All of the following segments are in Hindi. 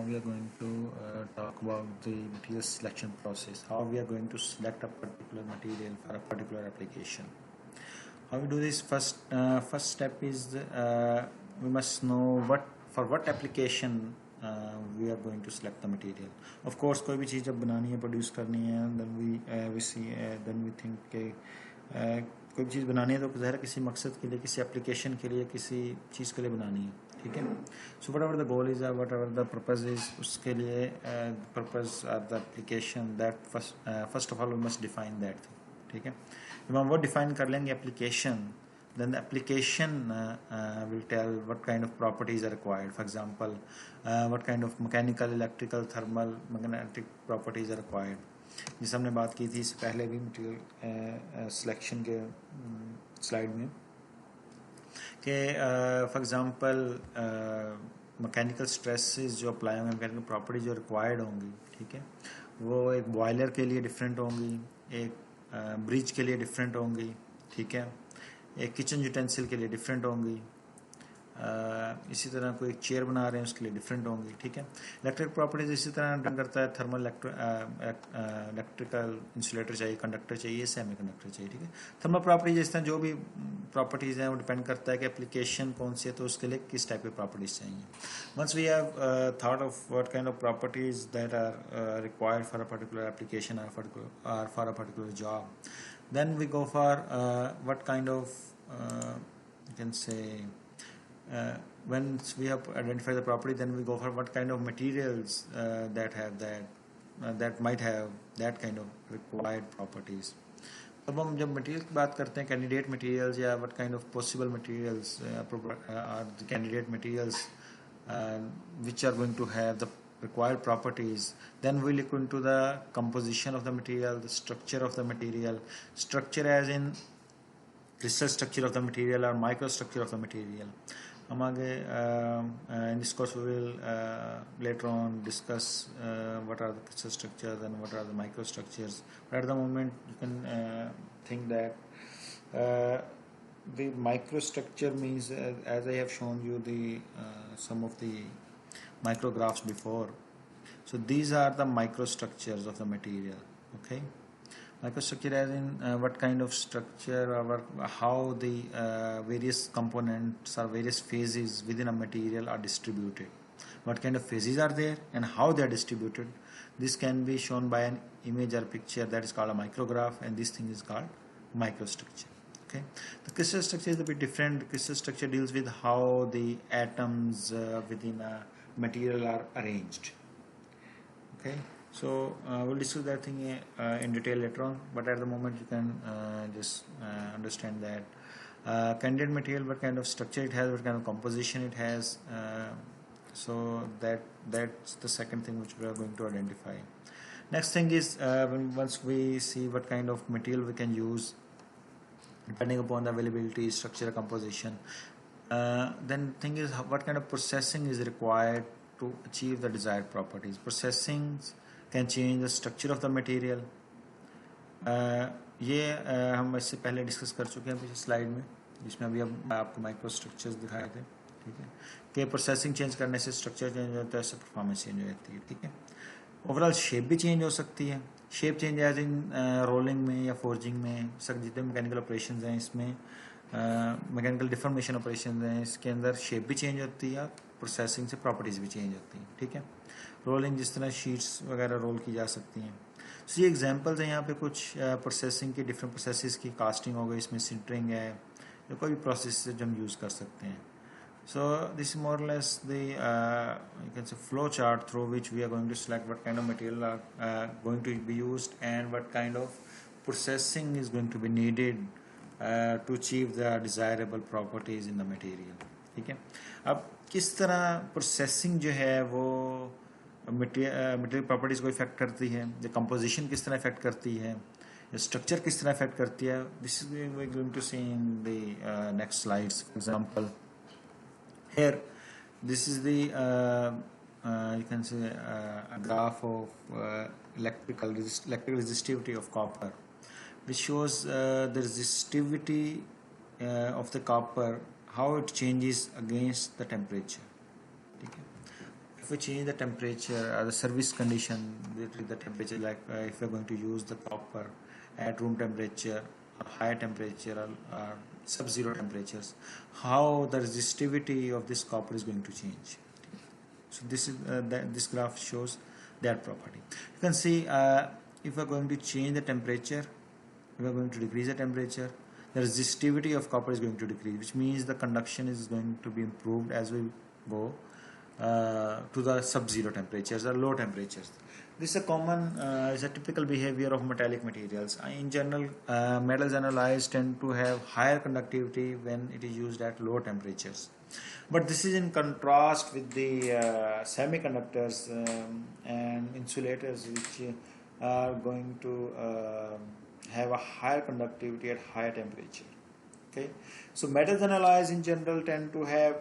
now we are going to talk about the material selection process, how we are going to select a particular material for a particular application. How we do this? First step is we must know what application we are going to select the material. Of course, कोई भी चीज़ जब बनानी है, प्रोड्यूस करनी है, then we think कि कोई भी चीज़ बनानी है तो ज़ाहिर किसी मकसद के लिए, किसी एप्लीकेशन के लिए, किसी चीज़ के लिए बनानी है, ठीक है. So whatever the goal is, whatever the purpose is, उसके लिए purpose of the application that first of all we must define that thing, ठीक है. जब हम वो डिफाइन कर लेंगे application, then the application will tell what kind of properties are required. For example, what kind of mechanical, electrical, thermal, magnetic properties are required. जिस हमने बात की थी इससे पहले भी मटेरियल सिलेक्शन के स्लाइड में कि फॉर एग्जांपल मैकेनिकल स्ट्रेसेस जो अप्लाई होंगे, मैकेनिकल प्रॉपर्टी जो रिक्वायर्ड होंगी, ठीक है, वो एक बॉयलर के लिए डिफरेंट होंगी, एक ब्रिज के लिए डिफरेंट होंगी, ठीक है, एक किचन यूटेंसिल के लिए डिफरेंट होंगी, इसी तरह कोई एक चेयर बना रहे हैं उसके लिए डिफरेंट होंगी, ठीक है. इलेक्ट्रिक प्रॉपर्टीज इसी तरह डिपेंड करता है, थर्मल इलेक्ट्रिकल इंसुलेटर चाहिए, कंडक्टर चाहिए, सेमी कंडक्टर चाहिए, ठीक है. थर्मल प्रॉपर्टीज इस तरह जो भी प्रॉपर्टीज हैं वो डिपेंड करता है कि एप्लीकेशन कौन सी है, तो उसके लिए किस टाइप की प्रॉपर्टीज चाहिए. Once we have thought of what kind of properties that are required for a particular application or for a particular job, then we go for what kind of you can say once we have identified the property, then we go for what kind of materials that have that might have that kind of required properties. अब हम जब मटेरियल की बात करते हैं, कैंडिडेट मटेरियल्स या what kind of possible materials are the candidate materials which are going to have the required properties, then we look into the composition of the material, the structure of the material, structure as in crystal structure of the material or microstructure of the material. हम आगे in this course we will later on discuss what are the crystal structures and what are the microstructures, but at the moment you can think that the microstructure means as I have shown you the some of the micrographs before. So these are the microstructures of the material. Okay, microstructure as in what kind of structure or how the various components or various phases within a material are distributed. What kind of phases are there and how they are distributed. This can be shown by an image or picture, that is called a micrograph, and this thing is called microstructure. Okay. The crystal structure is a bit different. The crystal structure deals with how the atoms within a material are arranged. Okay, so we'll discuss that thing in detail later on, but at the moment you can just understand that candidate material, what kind of structure it has, what kind of composition it has, so that's the second thing which we are going to identify. Next thing is once we see what kind of material we can use depending upon the availability, structure, composition, then thing is what kind of processing is required to achieve the desired properties. Processing can change the structure of the material. ये हम इससे पहले डिस्कस कर चुके हैं पिछले स्लाइड में, जिसमें अभी अब आपको माइक्रो स्ट्रक्चर्स दिखाए थे, ठीक है, कि प्रोसेसिंग चेंज करने से स्ट्रक्चर चेंज होता है, उससे परफॉर्मेंस चेंज हो जाती है, ठीक है. ओवरऑल शेप भी चेंज हो सकती है. Shape change as in rolling में या फोर्जिंग में, सब जितने मैकेनिकल ऑपरेशन हैं इसमें, मैकेनिकल डिफॉर्मेशन ऑपरेशन हैं, इसके अंदर शेप भी चेंज होती है, प्रोसेसिंग से प्रॉपर्टीज़ भी चेंज होती हैं, ठीक है. रोलिंग जिस तरह शीट्स वगैरह रोल की जा सकती हैं. सो ये एग्जांपल्स हैं यहाँ पे कुछ प्रोसेसिंग की, डिफरेंट प्रोसेसेस की. कास्टिंग हो गई, इसमें सिंटरिंग है, या कोई भी प्रोसेस जो हम यूज़ कर सकते हैं. So this is more or less the you can say flow chart through which we are going to select what kind of material are going to be used and what kind of processing is going to be needed to achieve the desirable properties in the material. ठीक है. अब किस तरह प्रोसेसिंग जो है वो मटेरियल प्रॉपर्टीज को इफेक्ट करती है, या कंपोजिशन किस तरह इफेक्ट करती है, या स्ट्रक्चर किस तरह इफेक्ट करती है. This is we are going to see in the next slides. For example, here this is the you can say a graph of electrical resistivity of copper, which shows the resistivity of the copper, how it changes against the temperature. ठीक है. If we change the temperature or the service condition with the temperature, like if we're going to use the copper at room temperature or higher temperature or sub-zero temperatures, how the resistivity of this copper is going to change. So this is this graph shows that property. You can see if we're going to change the temperature, we are going to decrease the temperature, the resistivity of copper is going to decrease, which means the conduction is going to be improved as we go to the sub-zero temperatures or low temperatures. This is a common, is a typical behavior of metallic materials. In general, metals and alloys tend to have higher conductivity when it is used at low temperatures. But this is in contrast with the semiconductors and insulators, which are going to have a higher conductivity at higher temperature. Okay, so metals and alloys in general tend to have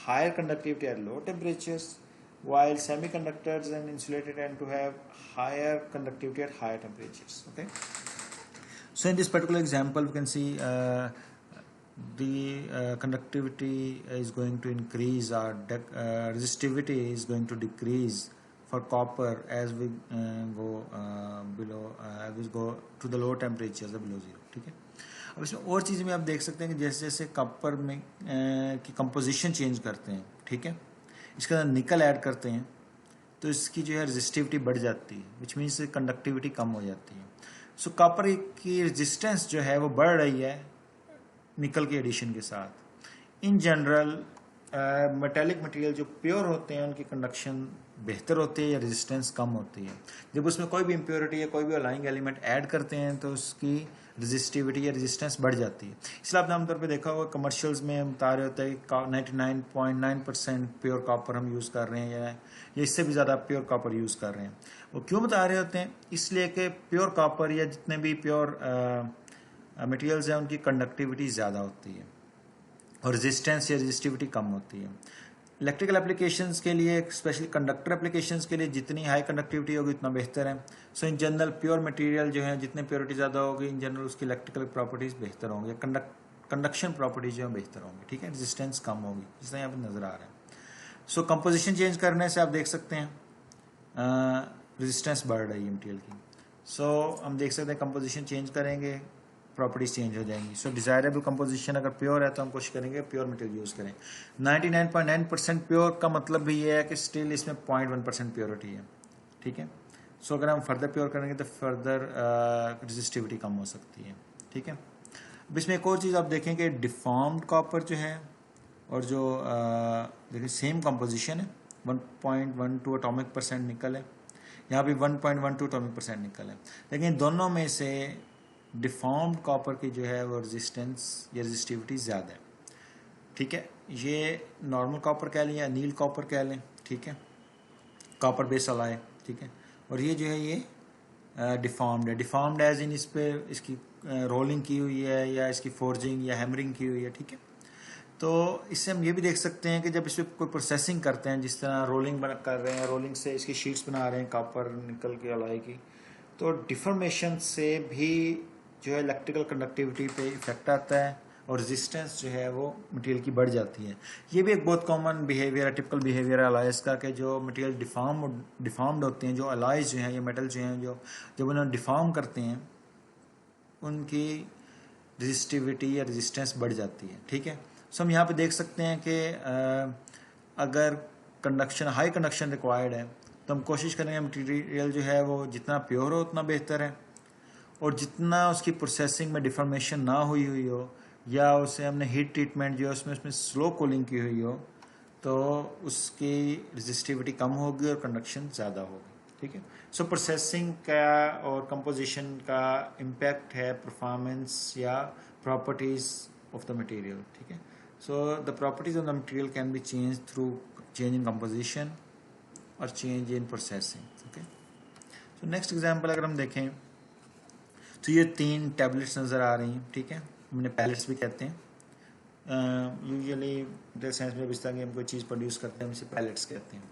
higher conductivity at low temperatures, while semiconductors and insulators tend to have higher conductivity at higher temperatures. Okay, so in this particular example, we can see the conductivity is going to increase, or resistivity is going to decrease for copper as we go below, as we go to the low temperatures or below zero. ठीक है, अब इसमें और चीज़ें भी आप देख सकते हैं कि जैसे जैसे कॉपर में की कंपोजिशन चेंज करते हैं, ठीक है, इसके अंदर निकल ऐड करते हैं तो इसकी जो है रेजिस्टिविटी बढ़ जाती है, विच मीन्स कंडक्टिविटी कम हो जाती है. सो कॉपर की रेजिस्टेंस जो है वो बढ़ रही है निकल के एडिशन के साथ. इन जनरल मेटेलिक मटेरियल जो प्योर होते हैं उनकी कंडक्शन बेहतर होती है या रेजिस्टेंस कम होती है. जब उसमें कोई भी इम्प्योरिटी या कोई भी अलाइंग एलिमेंट ऐड करते हैं तो उसकी रेजिस्टिविटी या रेजिस्टेंस बढ़ जाती है. इसलिए आपने आमतौर पे देखा होगा कमर्शियल्स में हम बता रहे होते हैं कि 99.9% प्योर कॉपर हम यूज़ कर रहे हैं या इससे भी ज़्यादा प्योर कॉपर यूज़ कर रहे हैं. वो क्यों बता रहे होते हैं? इसलिए कि प्योर कॉपर या जितने भी प्योर मटेरियल्स हैं उनकी कंडक्टिविटी ज़्यादा होती है और रेजिस्टेंस या रेजिस्टिविटी कम होती है. इलेक्ट्रिकल एप्लीकेशंस के लिए, स्पेशली कंडक्टर एप्लीकेशंस के लिए जितनी हाई कंडक्टिविटी होगी उतना बेहतर है. सो इन जनरल प्योर मटेरियल जो है जितने प्योरिटी ज़्यादा होगी इन जनरल उसकी इलेक्ट्रिकल प्रॉपर्टीज़ बेहतर होंगी, कंडक्शन प्रॉपर्टीज जो है बेहतर होंगी. ठीक है, रेजिस्टेंस कम होगी, जिससे यहाँ पर नज़र आ रहा है. सो कंपोजिशन चेंज करने से आप देख सकते हैं रेजिस्टेंस बढ़ रही है मटेरियल की. सो हम देख सकते हैं कंपोजिशन चेंज करेंगे प्रॉपर्टीज चेंज हो जाएंगी. सो डिजायरेबल कंपोजिशन अगर प्योर है तो हम कोशिश करेंगे प्योर मटेरियल यूज़ करें. 99.9% प्योर का मतलब भी ये है कि स्टिल इसमें 0.1% प्योरिटी है. ठीक है, सो अगर हम फर्दर प्योर करेंगे तो फर्दर रेजिस्टिविटी कम हो सकती है. ठीक है, अब इसमें एक और चीज़ आप देखें कि डिफॉर्म्ड कॉपर जो है और जो देखिए सेम कंपोजिशन है, 1.12 एटॉमिक परसेंट निकल है, यहाँ भी 1.12 एटॉमिक परसेंट निकल है. लेकिन दोनों में से डिफॉर्म्ड कॉपर की जो है वो रेजिस्टेंस या रेजिस्टिविटी ज़्यादा है. ठीक है, ये नॉर्मल कॉपर कह लें या नील कॉपर कह लें. ठीक है, कॉपर बेस अलाय. ठीक है, और ये जो है ये डिफॉर्म्ड है. डिफॉर्म्ड एज इन इस पर इसकी रोलिंग की हुई है या इसकी फोर्जिंग या हैमरिंग की हुई है. ठीक है, तो इससे हम ये भी देख सकते हैं कि जब इस पर कोई प्रोसेसिंग करते हैं, जिस तरह रोलिंग कर रहे हैं, रोलिंग से इसकी शीट्स बना रहे हैं कॉपर निकल के अलाय की, तो डिफॉर्मेशन से भी जो है इलेक्ट्रिकल कंडक्टिविटी पे इफेक्ट आता है और रेजिस्टेंस जो है वो मटेरियल की बढ़ जाती है. ये भी एक बहुत कॉमन बिहेवियर है, टिपिकल बिहेवियर है अलाइज का, कि जो मटेरियल डिफॉर्म्ड होते हैं, जो अलाइज जो हैं या मेटल जो हैं जो जब उन्हें डिफॉर्म करते हैं उनकी रेजिस्टिविटी या रेजिस्टेंस बढ़ जाती है. ठीक है, सो हम यहाँ पे देख सकते हैं कि अगर कंडक्शन हाई कंडक्शन रिक्वायर्ड है तो हम कोशिश करेंगे मटेरियल जो है वो जितना प्योर हो उतना बेहतर है, और जितना उसकी प्रोसेसिंग में डिफॉर्मेशन ना हुई हो या उसे हमने हीट ट्रीटमेंट जो है उसमें स्लो कूलिंग की हुई हो तो उसकी रेजिस्टिविटी कम होगी और कंडक्शन ज़्यादा होगी. ठीक है, सो प्रोसेसिंग का और कंपोजिशन का इम्पैक्ट है परफॉर्मेंस या प्रॉपर्टीज़ ऑफ द मटेरियल. ठीक है, so the properties of the material can be change through change in composition or change in processing. Okay, so next example अगर हम देखें तो ये 3 टैबलेट्स नज़र आ रही हैं. ठीक है, हमने पैलेट्स भी कहते हैं. यूजुअली मटेरियल साइंस में इस तरह की हम कोई चीज़ प्रोड्यूस करते हैं हम इसे पैलेट्स कहते हैं.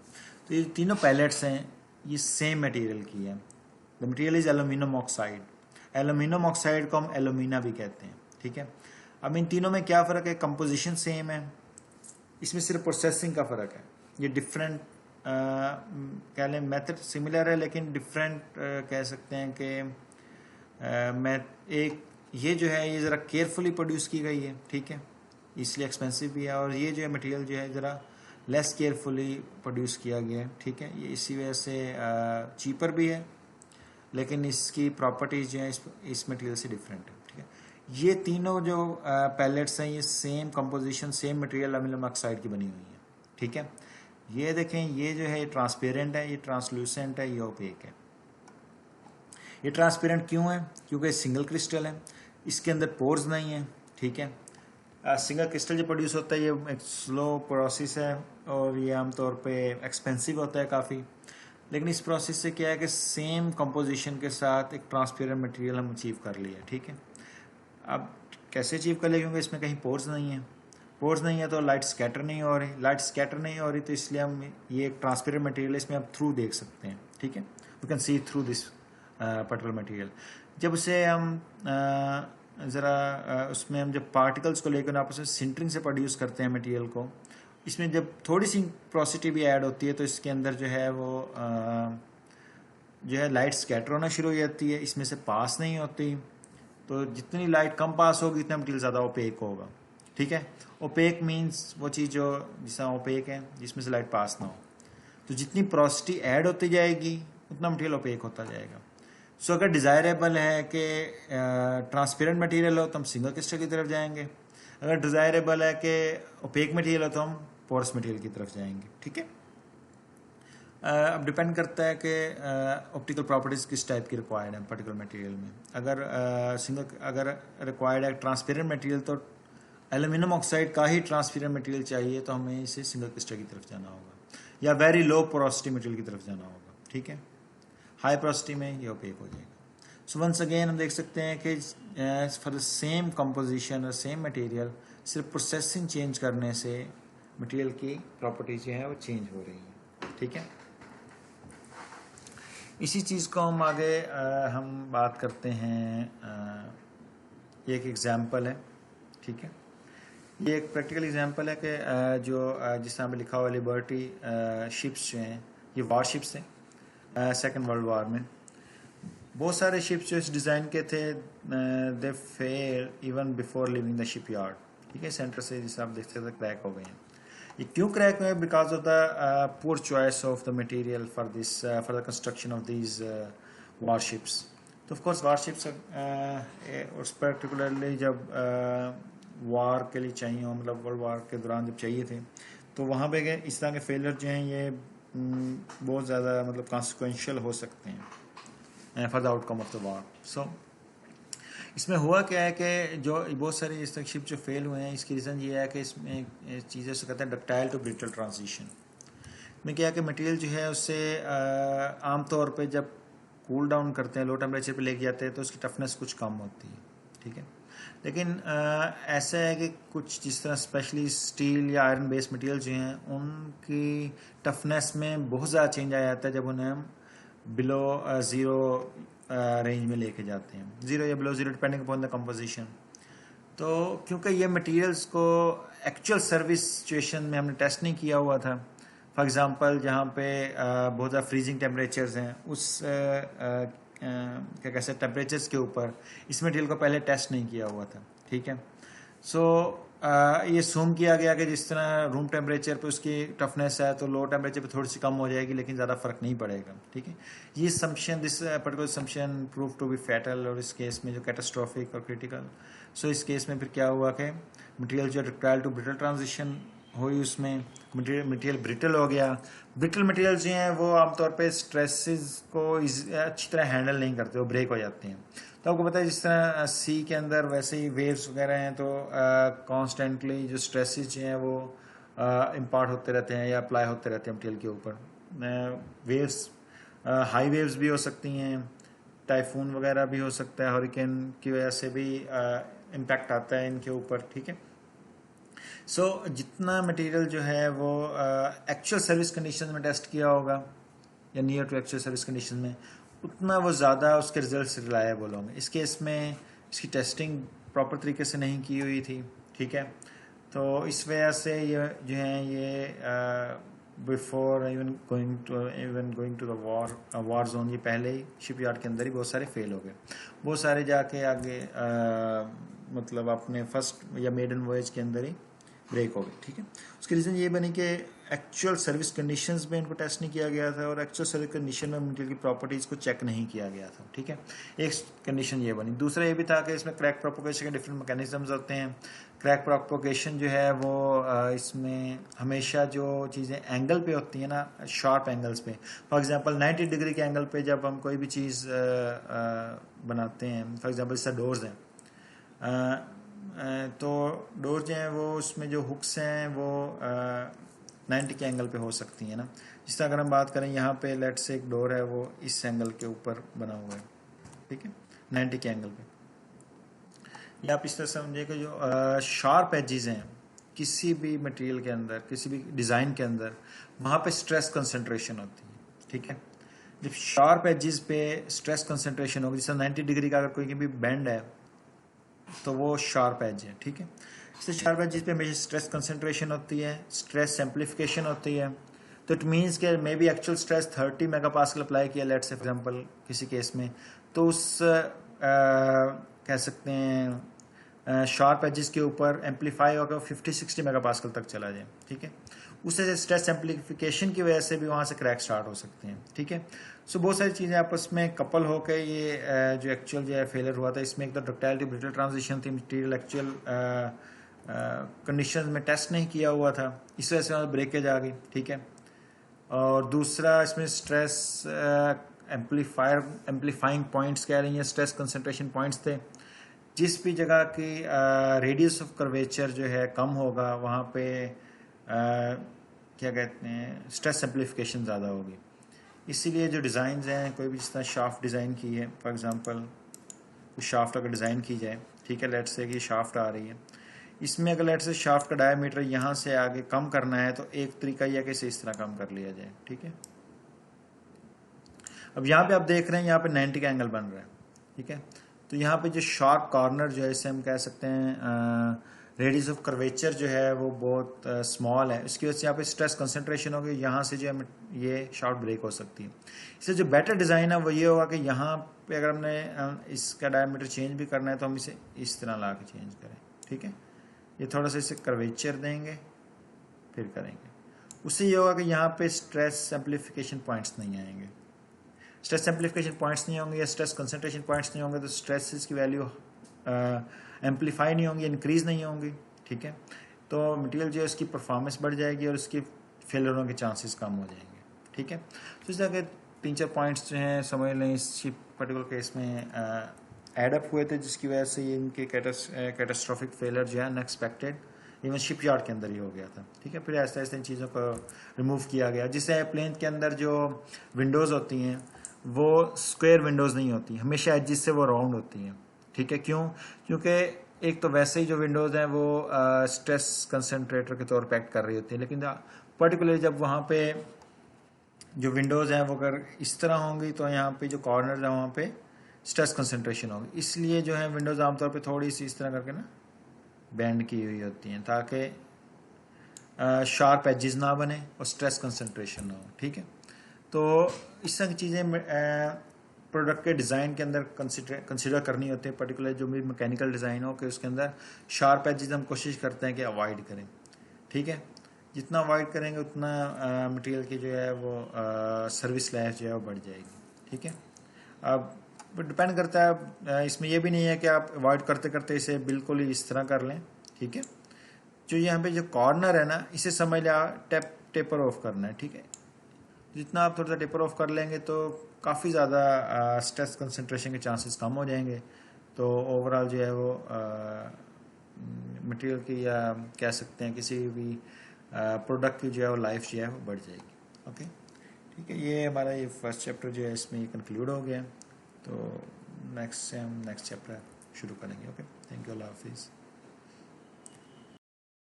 तो ये तीनों पैलेट्स हैं, ये सेम मटेरियल की है. The material is aluminium oxide. Aluminium oxide को हम एल्यूमिना भी कहते हैं. ठीक है, अब इन तीनों में क्या फ़र्क है? कंपोजिशन सेम है, इसमें सिर्फ प्रोसेसिंग का फ़र्क है. ये डिफरेंट कह लें मेथड सिमिलर है लेकिन डिफरेंट कह सकते हैं कि मैं एक ये जो है ये ज़रा केयरफुली प्रोड्यूस की गई है, ठीक है, इसलिए एक्सपेंसिव भी है, और ये जो है मटेरियल जो है ज़रा लेस केयरफुली प्रोड्यूस किया गया है, ठीक है, ये इसी वजह से चीपर भी है लेकिन इसकी प्रॉपर्टीज़ जो है इस मटेरियल से डिफरेंट है, ठीक है। ये तीनों जो पैलेट्स हैं ये same composition same material aluminium oxide की बनी हुई है, ठीक है। ये देखें, ये जो है ट्रांसपेरेंट है, ये ट्रांसलूसेंट है, ये ओपेक है। ये ट्रांसपेरेंट क्यों है? क्योंकि सिंगल क्रिस्टल है, इसके अंदर पोर्स नहीं है, ठीक है। सिंगल क्रिस्टल जो प्रोड्यूस होता है ये एक स्लो प्रोसेस है और ये आमतौर पे एक्सपेंसिव होता है काफ़ी, लेकिन इस प्रोसेस से क्या है कि सेम कंपोजिशन के साथ एक ट्रांसपेरेंट मटेरियल हम अचीव कर लिया, ठीक है। अब कैसे अचीव कर लिया? क्योंकि इसमें कहीं पोर्स नहीं है, पोर्स नहीं है तो लाइट स्कैटर नहीं हो रही, लाइट स्कैटर नहीं हो रही तो इसलिए हम ये एक ट्रांसपेरेंट मटेरियल इसमें आप थ्रू देख सकते हैं, ठीक है। We can see through this particular material. जब उसे हम ज़रा उसमें हम जब पार्टिकल्स को लेकर आपस में सिंटरिंग से प्रोड्यूस करते हैं मटेरियल को, इसमें जब थोड़ी सी पोरोसिटी भी ऐड होती है तो इसके अंदर जो है वो जो है लाइट स्कैटर होना शुरू हो जाती है, इसमें से पास नहीं होती, तो जितनी लाइट कम पास होगी उतना मटेरियल ज़्यादा ओपेक होगा, ठीक है। ओपेक मीन्स वो चीज़ जो जिसका ओपेक है जिसमें से लाइट पास ना हो, तो जितनी पोरोसिटी ऐड होती जाएगी उतना मटेरियल ओपेक होता जाएगा। सो अगर डिज़ायरेबल है कि ट्रांसपेरेंट मटेरियल हो तो हम सिंगल क्रिस्टल की तरफ जाएंगे, अगर डिज़ायरेबल है कि ओपेक मटेरियल हो तो हम पोरस मटेरियल की तरफ जाएंगे, ठीक है। अब डिपेंड करता है कि ऑप्टिकल प्रॉपर्टीज़ किस टाइप की रिक्वायर्ड है पर्टिकुलर मटेरियल में। अगर रिक्वायर्ड है ट्रांसपेरेंट मटेरियल तो एल्युमिनियम ऑक्साइड का ही ट्रांसपेरेंट मटेरियल चाहिए तो हमें इसे सिंगल क्रिस्टल की तरफ जाना होगा या वेरी लो पोरोसिटी मटेरियल की तरफ जाना होगा, ठीक है। हाई पोरोसिटी में ये ओपेक हो जाएगा। सो वंस अगेन हम देख सकते हैं कि फॉर द सेम कंपोजिशन और सेम मटेरियल सिर्फ प्रोसेसिंग चेंज करने से मटेरियल की प्रॉपर्टीज जो है वो चेंज हो रही है, ठीक है। इसी चीज़ को हम आगे हम बात करते हैं, ये एक एग्जांपल है, ठीक है। ये एक प्रैक्टिकल एग्जांपल है कि जो जिस तरह पे लिखा हुआ लिबर्टी शिप्स जो हैं ये वार शिप्स हैं सेकेंड वर्ल्ड वार में। बहुत सारे शिप्स जो इस डिज़ाइन के थे they fail even before leaving the shipyard, ठीक है। सेंटर से जिसे आप देखते थे क्रैक हो गए हैं। ये क्यों क्रैक हुए? Because of the poor choice of the material for the construction of these warships. तो ऑफ कोर्स वारशिप्स उस पर्टिकुलरली जब वार के लिए चाहिए हो, मतलब वर्ल्ड वार के दौरान जब चाहिए थे तो वहाँ पे गए इस तरह के फेलियर जो हैं ये बहुत ज़्यादा मतलब कॉन्सिक्वेंशियल हो सकते हैं for the outcome of the war. So इसमें हुआ क्या है कि जो बहुत सारे इस तक शिप जो फेल हुए हैं इसकी रीज़न ये है कि इसमें चीज़ें से कहते हैं डक्टाइल टू ब्रिटल ट्रांजिशन में क्या है कि मटेरियल जो है उससे आमतौर पे जब कूल डाउन करते हैं लो टेम्परेचर पे लेके जाते हैं तो उसकी टफनेस कुछ कम होती है, ठीक है। लेकिन ऐसा है कि कुछ जिस तरह स्पेशली स्टील या आयरन बेस्ड मटेरियल जो हैं उनकी टफनेस में बहुत ज़्यादा चेंज आ जाता है जब उन्हें हम बिलो ज़ीरो रेंज में लेके जाते हैं, ज़ीरो या below zero depending upon the composition. तो क्योंकि ये मटेरियल्स को एक्चुअल सर्विस सिचुएशन में हमने टेस्ट नहीं किया हुआ था, फॉर एग्जांपल जहाँ पे बहुत ज़्यादा फ्रीजिंग टेम्परेचर्स हैं उस क्या कहते हैं टेम्परेचर्स के ऊपर इस मटेरियल को पहले टेस्ट नहीं किया हुआ था, ठीक है। सो ये सूम किया गया कि जिस तरह रूम टेम्परेचर पे उसकी टफनेस है तो लो टेम्परेचर पे थोड़ी सी कम हो जाएगी लेकिन ज़्यादा फर्क नहीं पड़ेगा, ठीक है। ये assumption this particular assumption prove to be fatal और इस केस में जो कैटास्ट्रॉफिक और क्रिटिकल। सो इस केस में फिर क्या हुआ कि मटेरियल जो डक्टाइल टू ब्रिटल ट्रांजिशन हुई उसमें मटेरियल ब्रिटल हो गया। ब्रिटल मटेरियल जो हैं वो आमतौर पे स्ट्रेसेस को अच्छी तरह हैंडल नहीं करते, वो ब्रेक हो जाते हैं। तो आपको पता है जिस तरह सी के अंदर वैसे ही वेव्स वगैरह हैं तो कॉन्स्टेंटली जो स्ट्रेसेस जो हैं वो इम्पार्ट होते रहते हैं या अप्लाई होते रहते हैं मटेरियल के ऊपर। वेव्स हाई वेव्स भी हो सकती हैं, टाइफून वगैरह भी हो सकता है, हरिकेन की वजह से भी इम्पैक्ट आता है इनके ऊपर, ठीक है। सो जितना मटेरियल जो है वो एक्चुअल सर्विस कंडीशन में टेस्ट किया होगा या near to actual service condition में उतना वो ज़्यादा उसके रिजल्ट्स रिलायबल होंगे। इस केस में इसकी टेस्टिंग प्रॉपर तरीके से नहीं की हुई थी, ठीक है। तो इस वजह से ये जो है ये before even going to the war zone, ये पहले ही शिपयार्ड के अंदर ही बहुत सारे फेल हो गए, बहुत सारे जाके आगे मतलब अपने फर्स्ट या मेडन वॉयज के अंदर ही ब्रेक हो गए। ठीक है, उसकी रीज़न ये बनी कि एक्चुअल सर्विस कंडीशंस में इनको टेस्ट नहीं किया गया था और एक्चुअल सर्विस कंडीशन में मटेरियल की प्रॉपर्टीज़ को चेक नहीं किया गया था। ठीक है, एक कंडीशन ये बनी। दूसरा ये भी था कि इसमें क्रैक प्रोपोगेशन के डिफरेंट मैकेनिज्म्स होते हैं। क्रैक प्रोपोगेशन जो है वो इसमें हमेशा जो चीज़ें एंगल पे होती हैं ना, शार्प एंगल्स पे, फॉर एग्जांपल 90 डिग्री के एंगल पे जब हम कोई भी चीज़ बनाते हैं, फॉर एग्जांपल जैसे डोर्स हैं, तो डोर जो हैं वो उसमें जो हुक्स हैं वो 90 के एंगल पे हो सकती हैं ना। जिस तरह अगर हम बात करें यहाँ पे लेट से एक डोर है वो इस एंगल के ऊपर बना हुआ है, ठीक है, 90 के एंगल पे। या आप इस तरह समझिए कि जो शार्प एजेस हैं किसी भी मटेरियल के अंदर, किसी भी डिज़ाइन के अंदर, वहाँ पे स्ट्रेस कंसंट्रेशन होती है। ठीक है, जब शार्प एजेस पे स्ट्रेस कंसंट्रेशन होगी, जैसे 90 डिग्री का अगर कोई भी बेंड है तो वो शार्प एज है। ठीक है, इससे शार्प एजेस पे हमेशा स्ट्रेस कंसंट्रेशन होती है, स्ट्रेस एम्पलीफिकेशन होती है। तो इट मीन्स के may be actual stress 30 megapascal apply किया लेट से फॉर एग्जांपल किसी केस में, तो उस कह सकते हैं शार्प एजेस के ऊपर एम्पलीफाई होकर 50-60 मेगापास्कल तक चला जाए। ठीक है, उससे स्ट्रेस एम्पलीफिकेशन की वजह से भी वहाँ से क्रैक स्टार्ट हो सकते हैं। ठीक है, सो बहुत सारी चीज़ें आपस में कपल होकर ये जो एक्चुअल जो है फेलियर हुआ था, इसमें एक तो डक्टाइल टू ब्रिटल ट्रांजिशन थी, मटीरियल एक्चुअल कंडीशन में टेस्ट नहीं किया हुआ था, इस वजह से ब्रेकेज आ गई। ठीक है, और दूसरा इसमें स्ट्रेस एम्पलीफाइंग पॉइंट्स कह रही हैं, स्ट्रेस कंसंट्रेशन पॉइंट्स थे। जिस भी जगह की रेडियस ऑफ कर्वेचर जो है कम होगा वहाँ पे क्या कहते हैं स्ट्रेस एम्पलीफिकेशन ज़्यादा होगी। इसीलिए जो डिज़ाइंस हैं, कोई भी जिस तरह शाफ्ट डिज़ाइन की है, फॉर एग्जांपल कुछ शाफ्ट अगर डिज़ाइन की जाए, ठीक है, लेट से कि शाफ्ट आ रही है, इसमें अगर लेट से शाफ्ट का डायमीटर यहाँ से आगे कम करना है तो एक तरीका यह कि इसे इस तरह कम कर लिया जाए। ठीक है, अब यहाँ पे आप देख रहे हैं यहाँ पे 90 का एंगल बन रहा है। ठीक है, तो यहाँ पे जो शार्प कॉर्नर जो है, इसे हम कह सकते हैं रेडियस ऑफ कर्वेचर जो है वो बहुत स्मॉल है, इसकी वजह से यहाँ पे स्ट्रेस कंसंट्रेशन होगी, यहाँ से जो है ये शार्ट ब्रेक हो सकती है। इससे जो बेटर डिज़ाइन है वो ये होगा कि यहाँ पे अगर हमने इसका डायमीटर चेंज भी करना है तो हम इसे इस तरह ला के चेंज करें। ठीक है, ये थोड़ा सा इसे कर्वेचर देंगे फिर करेंगे, उससे ये होगा कि यहाँ पे स्ट्रेस एम्पलीफिकेशन पॉइंट्स नहीं आएंगे। स्ट्रेस एम्पलीफिकेशन पॉइंट्स नहीं होंगे या स्ट्रेस कंसंट्रेशन पॉइंट्स नहीं होंगे तो स्ट्रेसेस की वैल्यू एम्पलीफाई नहीं होंगी, इंक्रीज नहीं होंगी। ठीक है, तो मटेरियल जो है उसकी परफॉर्मेंस बढ़ जाएगी और उसकी फेलियर होने के चांसेस कम हो जाएंगे। ठीक है, तो इस तरह के 3-4 पॉइंट्स जो हैं समझ लें इस पर्टिकुलर केस में एडअप हुए थे, जिसकी वजह से ये इनके कैटास्ट्रॉफिक फेलियर जो है अनएक्सपेक्टेड इवन शिपयार्ड के अंदर ही हो गया था। ठीक है, फिर ऐसे ऐसे इन चीज़ों को रिमूव किया गया, जिससे प्लेन के अंदर जो विंडोज़ होती हैं वो स्क्वायर विंडोज़ नहीं होती, हमेशा एजिस से वो राउंड होती हैं। ठीक है, क्यों? क्योंकि एक तो वैसे ही जो विंडोज़ हैं वो स्ट्रेस कंसनट्रेटर के तौर पर एक्ट कर रही होती हैं, लेकिन पर्टिकुलरली जब वहाँ पे जो विंडोज़ हैं वो अगर इस तरह होंगी तो यहाँ पे जो कॉर्नर है वहाँ पे स्ट्रेस कंसंट्रेशन होगी, इसलिए जो है विंडोज़ आमतौर पे थोड़ी सी इस तरह करके ना बेंड की हुई होती हैं ताकि शार्प एजेस ना बने और स्ट्रेस कंसंट्रेशन ना हो। ठीक है, तो इस तरह की चीज़ें प्रोडक्ट के डिज़ाइन के अंदर कंसिडर करनी होती है, पर्टिकुलर जो भी मैकेनिकल डिज़ाइन हो कि उसके अंदर शार्प एजेस हम कोशिश करते हैं कि अवॉइड करें। ठीक है, जितना अवॉइड करेंगे उतना मटेरियल की जो है वो सर्विस लाइफ जो है वो बढ़ जाएगी। ठीक है, अब डिपेंड करता है, इसमें यह भी नहीं है कि आप अवॉइड करते करते इसे बिल्कुल ही इस तरह कर लें। ठीक है, जो यहाँ पे जो कॉर्नर है ना, इसे समझ लिया टेपर ऑफ करना है। ठीक है, जितना आप थोड़ा सा टेपर ऑफ कर लेंगे तो काफ़ी ज़्यादा स्ट्रेस कंसंट्रेशन के चांसेस कम हो जाएंगे, तो ओवरऑल जो है वो मटेरियल की या कह सकते हैं किसी भी प्रोडक्ट की जो है वो लाइफ जो है वो बढ़ जाएगी। ओके, ठीक है, ये हमारा ये फर्स्ट चैप्टर जो है इसमें कंक्लूड हो गया, तो नेक्स्ट से हम नेक्स्ट चैप्टर शुरू करेंगे। ओके, थैंक यू, अल्लाह हाफिज़।